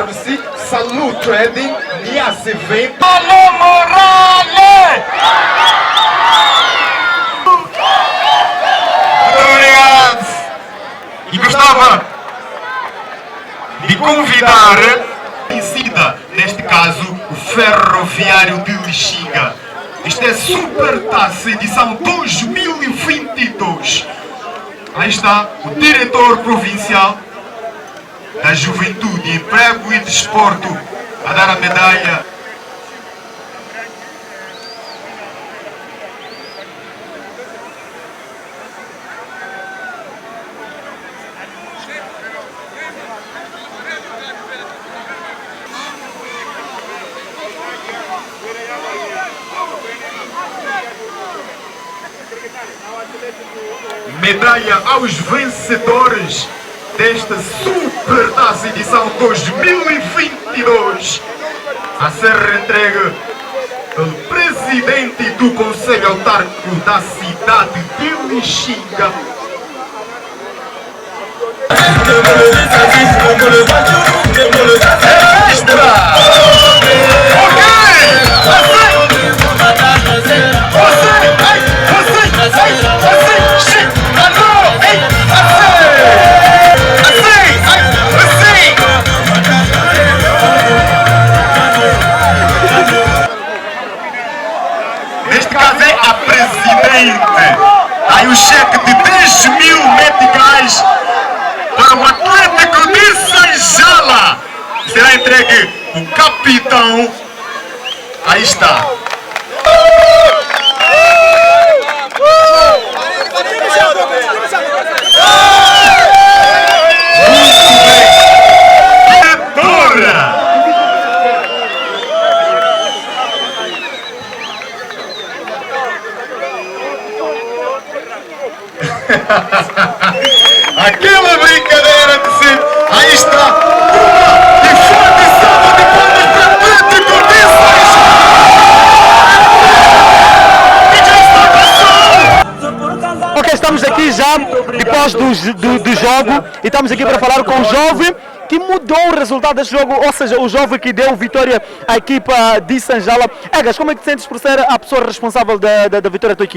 chama-se Salute Trading Niasse Vem. Alô Morales! Muito obrigado! E gostava de convidar neste caso, o Ferroviário de Lixinga. Isto é Super Taça, edição 2022. Aí está o diretor provincial da Juventude, Emprego e Desporto a dar a medalha. Medalha aos vencedores desta Super Taça edição 2022 a ser entregue pelo presidente do Conselho Autárquico da cidade de Lixinga. Neste caso é a presidente. Aí o cheque de 10.000 meticais para o Atlético de Sanjala. Será entregue o capitão. Aí está. Aquela brincadeira de sempre. Aí está uma e forte salva de palmas para o Atlético de Sanjala. Ok, estamos aqui já depois do jogo e estamos aqui para falar com o jovem que mudou o resultado deste jogo, ou seja, o jovem que deu vitória à equipa de Sanjala. Egas, como é que te sentes por ser a pessoa responsável da vitória da tua equipa?